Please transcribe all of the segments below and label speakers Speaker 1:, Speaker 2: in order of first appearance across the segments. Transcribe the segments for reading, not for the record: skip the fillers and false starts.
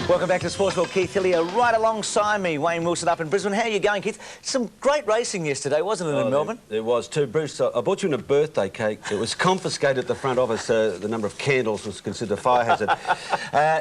Speaker 1: Welcome back to Sportsworld. Keith Hillier right alongside me. Wayne Wilson up in Brisbane. How are you going, Keith? Some great racing yesterday, wasn't it, in Melbourne?
Speaker 2: There was too. Bruce, I bought you in a birthday cake. It was confiscated at the front office. The number of candles was considered a fire hazard.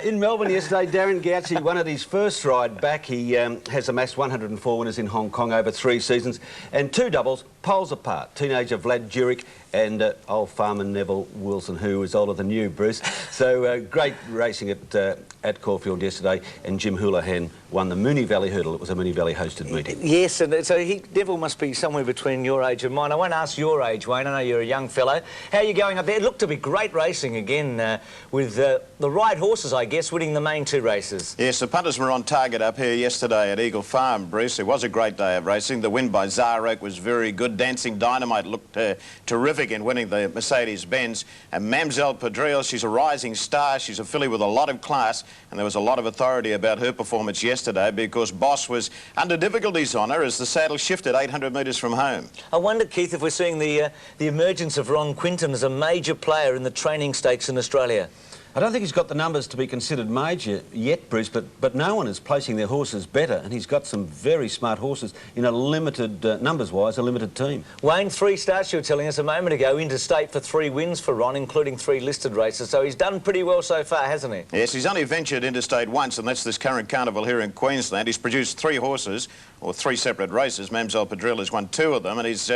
Speaker 2: In Melbourne yesterday, Darren Gauci won at his first ride back. He has amassed 104 winners in Hong Kong over 3 seasons, and 2 doubles, poles apart. Teenager Vlad Jurek and old farmer Neville Wilson, who is older than you, Bruce. So great racing at Caulfield yesterday, and Jim Houlihan won the Moonee Valley Hurdle. It was a Moonee Valley hosted meeting.
Speaker 1: Yes, and so Neville must be somewhere between your age and mine. I won't ask your age, Wayne. I know you're a young fellow. How are you going up there? It looked to be great racing again, with the right horses, I guess, winning the main 2 races.
Speaker 3: Yes, the punters were on target up here yesterday at Eagle Farm, Bruce. It was a great day of racing. The win by Zarek was very good. Dancing Dynamite looked terrific in winning the Mercedes-Benz. And Mamzelle Padrille, she's a rising star. She's a filly with a lot of class, and there was a lot of authority about her performance yesterday because Boss was under difficulties on her as the saddle shifted 800 metres from home.
Speaker 1: I wonder, Keith, if we're seeing the emergence of Ron Quinton as a major player in the training stakes in Australia.
Speaker 2: I don't think he's got the numbers to be considered major yet, Bruce, but no one is placing their horses better, and he's got some very smart horses in a limited, numbers-wise, a limited team.
Speaker 1: Wayne, 3 starts, you were telling us a moment ago, interstate for 3 wins for Ron, including 3 listed races, so he's done pretty well so far, hasn't he?
Speaker 3: Yes, he's only ventured interstate once, and that's this current carnival here in Queensland. He's produced 3 horses, or 3 separate races. Mamzelle Padrille has won 2 of them, and he's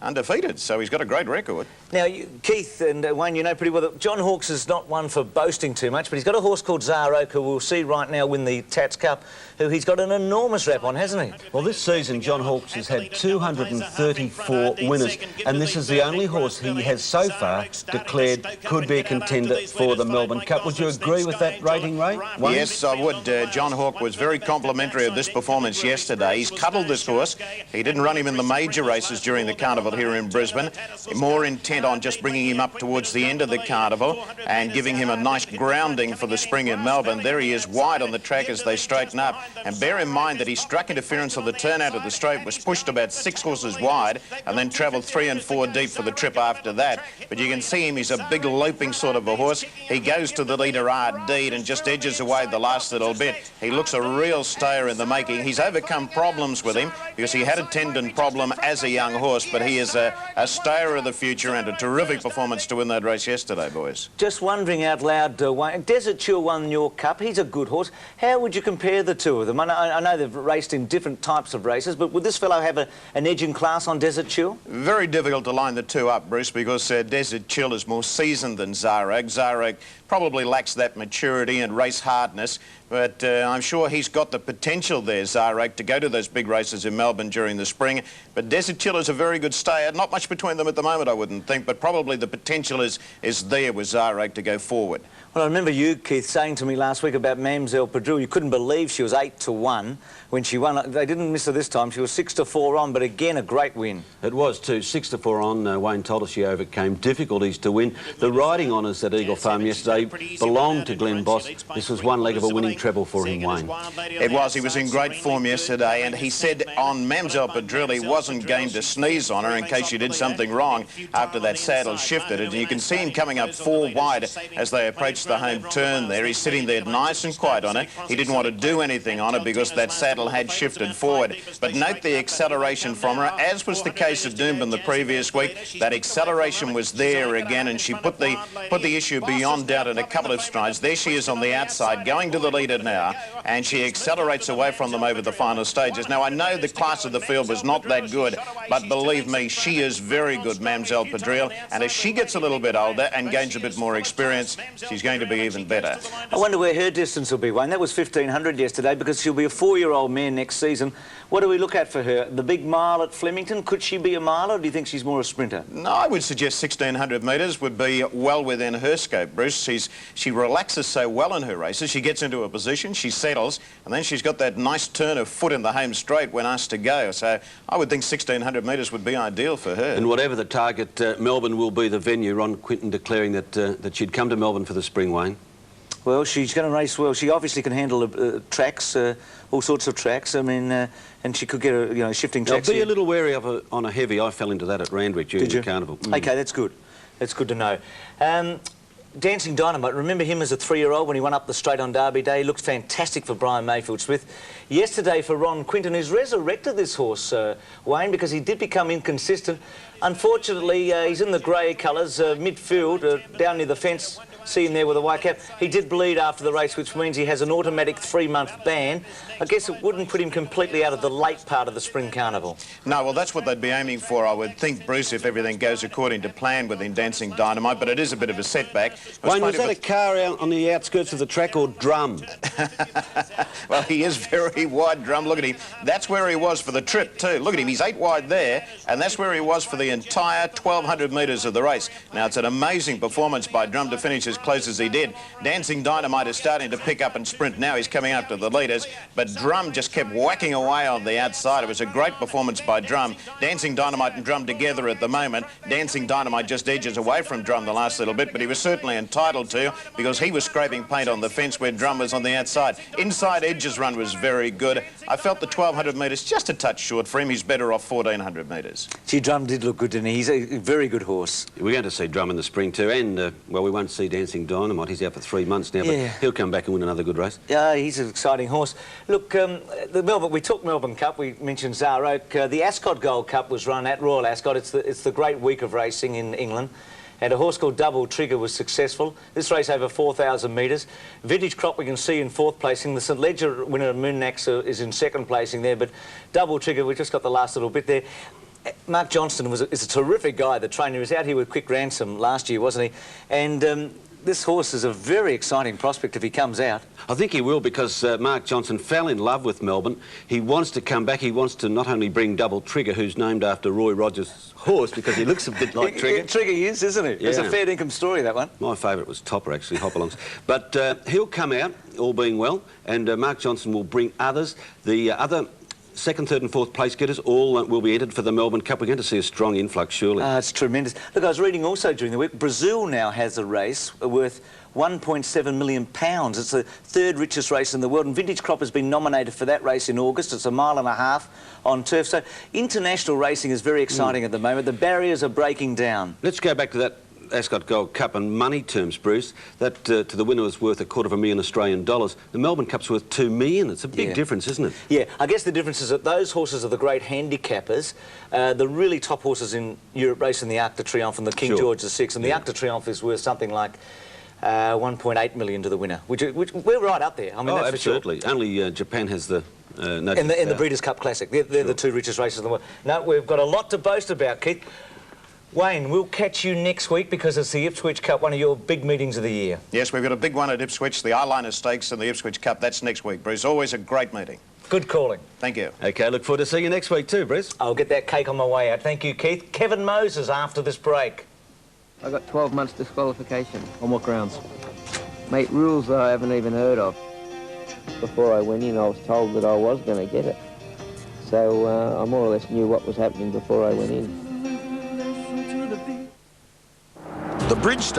Speaker 3: undefeated, so he's got a great record.
Speaker 1: Now, Keith and Wayne, you know pretty well that John Hawkes is not one for boasting too much, but he's got a horse called Zarok, who we'll see right now win the Tats Cup, who he's got an enormous rap on, hasn't he?
Speaker 2: Well, this season, John Hawkes has had 234 winners, and this is the only horse he has so far declared could be a contender for the Melbourne Cup. Would you agree with that rating, Ray? Wayne?
Speaker 3: Yes, I would. John Hawke was very complimentary of this performance yesterday. He's cuddled this horse. He didn't run him in the major races during the carnival here in Brisbane, more intent on just bringing him up towards the end of the carnival and giving him a nice grounding for the spring in Melbourne. There he is wide on the track as they straighten up, and bear in mind that he struck interference on the turn out of the straight, was pushed about 6 horses wide and then travelled 3 and 4 deep for the trip after that. But you can see him, he's a big loping sort of a horse. He goes to the leader Deed and just edges away the last little bit. He looks a real stayer in the making. He's overcome problems with him because he had a tendon problem as a young horse, but he is a stayer of the future and a terrific performance to win that race yesterday, boys.
Speaker 1: Just wondering out loud, Wayne, Desert Chill won your cup. He's a good horse. How would you compare the 2 of them? I know they've raced in different types of races, but would this fellow have an edge in class on Desert Chill?
Speaker 3: Very difficult to line the 2 up, Bruce, because Desert Chill is more seasoned than Zarek. Zarek probably lacks that maturity and race hardness, but I'm sure he's got the potential there, Zarek, to go to those big races in Melbourne during the spring. But Desert Chill is a very good stayer. Not much between them at the moment, I wouldn't think, but probably the potential is there with Zarek to go forward.
Speaker 1: Well, I remember you, Keith, saying to me last week about Mamzelle Padrille. You couldn't believe she was 8-1 when she won. They didn't miss her this time. She was 6-4 on, but again, a great win.
Speaker 2: It was too. 6-4 on. Wayne told us she overcame difficulties to win. The riding honours at Eagle Farm yesterday belonged to Glenn Boss. This was one leg of a winning treble for him, Wayne.
Speaker 3: It was. He was in great form yesterday, and he said on Mamzelle Padrille he wasn't going to sneeze on her in case she did something wrong after that saddle shifted. And you can see him coming up 4 wide as they approach the home turn there. He's sitting there nice and quiet on it. He didn't want to do anything on it because that saddle had shifted forward. But note the acceleration from her, as was the case of Doomben the previous week. That acceleration was there again, and she put the issue beyond doubt in a couple of strides. There she is on the outside, going to the leader now, and she accelerates away from them over the final stages. Now, I know the class of the field was not that good, but believe me, she is very good, Mamzelle Padrille, and as she gets a little bit older and gains a bit more experience, she's going to be even better.
Speaker 1: I wonder where her distance will be, Wayne. That was 1,500 yesterday, because she'll be a 4-year-old mare next season. What do we look at for her? The big mile at Flemington? Could she be a miler, or do you think she's more a sprinter?
Speaker 3: No, I would suggest 1,600 metres would be well within her scope, Bruce. She relaxes so well in her races. She gets into a position, she settles, and then she's got that nice turn of foot in the home straight when asked to go. So I would think 1,600 metres would be ideal for her.
Speaker 2: And whatever the target, Melbourne will be the venue. Ron Quinton declaring that she'd come to Melbourne for the spring, Wayne.
Speaker 1: Well, she's going to race well. She obviously can handle tracks, all sorts of tracks. I mean, and she could get a shifting tracks.
Speaker 2: I'll be a little wary of her on a heavy. I fell into that at Randwick during the carnival.
Speaker 1: Okay, that's good. That's good to know. Dancing Dynamite, remember him as a 3-year-old when he won up the straight on Derby Day? He looked fantastic for Brian Mayfield-Smith. Yesterday for Ron Quinton, he's resurrected this horse, Wayne, because he did become inconsistent. Unfortunately, he's in the grey colours, midfield, down near the fence. See him there with a white cap. He did bleed after the race, which means he has an automatic 3-month ban. I guess it wouldn't put him completely out of the late part of the Spring Carnival.
Speaker 3: No, well, that's what they'd be aiming for, I would think, Bruce, if everything goes according to plan within Dancing Dynamite, but it is a bit of a setback.
Speaker 2: Wayne, was that a car out on the outskirts of the track or drum?
Speaker 3: Well, he is very wide, Drum. Look at him. That's where he was for the trip, too. Look at him. He's 8 wide there, and that's where he was for the entire 1,200 metres of the race. Now, it's an amazing performance by Drum to finish as close as he did. Dancing Dynamite is starting to pick up and sprint now. He's coming up to the leaders, but Drum just kept whacking away on the outside. It was a great performance by Drum. Dancing Dynamite and Drum together at the moment. Dancing Dynamite just edges away from Drum the last little bit, but he was certainly entitled to, because he was scraping paint on the fence where Drum was on the outside. Inside Edge's run was very good. I felt the 1,200 metres just a touch short for him. He's better off 1,400 metres.
Speaker 1: Gee, Drum did look good, didn't he? He's a very good horse.
Speaker 2: We're going to see Drum in the spring too, and, well, we won't see Dancing Dynamite. He's out for 3 months now, but he'll come back and win another good race.
Speaker 1: Yeah, he's an exciting horse. Look, we took Melbourne Cup, we mentioned Zar Oak. The Ascot Gold Cup was run at Royal Ascot. It's the great week of racing in England. And a horse called Double Trigger was successful. This race over 4,000 metres. Vintage Crop we can see in 4th placing. The St Ledger winner, Moonnax, is in 2nd placing there. But Double Trigger, we just got the last little bit there. Mark Johnston is a terrific guy, the trainer. He was out here with Quick Ransom last year, wasn't he? And this horse is a very exciting prospect if he comes out.
Speaker 2: I think he will, because Mark Johnson fell in love with Melbourne. He wants to come back. He wants to not only bring Double Trigger, who's named after Roy Rogers' horse, because he looks a bit like Trigger.
Speaker 1: Trigger is, isn't he? Yeah. It's a fair dinkum story, that one.
Speaker 2: My favourite was Topper, actually, Hopalongs. But he'll come out, all being well, and Mark Johnson will bring others. The other 2nd, 3rd and 4th place getters all will be entered for the Melbourne Cup. We're going to see a strong influx, surely.
Speaker 1: It's tremendous. Look, I was reading also during the week, Brazil now has a race worth £1.7 million. It's the 3rd richest race in the world, and Vintage Crop has been nominated for that race in August. It's a 1.5 miles on turf. So international racing is very exciting at the moment. The barriers are breaking down.
Speaker 2: Let's go back to that Ascot Gold Cup in money terms, Bruce. That to the winner was worth $250,000 Australian dollars. The Melbourne Cup's worth $2 million. It's a big difference, isn't it?
Speaker 1: Yeah, I guess the difference is that those horses are the great handicappers. The really top horses in Europe racing the Arc de Triomphe and the King George VI, and the Arc de Triomphe is worth something like $1.8 million to the winner, which we're right up there. I mean, that's
Speaker 2: absolutely.
Speaker 1: For sure.
Speaker 2: Only Japan has the
Speaker 1: in the Breeders' Cup Classic. They're the 2 richest races in the world. No, we've got a lot to boast about, Keith. Wayne, we'll catch you next week because it's the Ipswich Cup, one of your big meetings of the year. Yes, we've got a big one at Ipswich, the Eyeliner Stakes and the Ipswich Cup. That's next week, Bruce. Always a great meeting. Good calling. Thank you.
Speaker 2: OK, look forward to seeing you next week too, Bruce.
Speaker 1: I'll get that cake on my way out. Thank you, Keith. Kevin Moses after this break.
Speaker 4: I got 12 months disqualification. On what grounds? Mate, rules that I haven't even heard of. Before I went in, I was told that I was going to get it. So I more or less knew what was happening before I went in.
Speaker 5: The bridge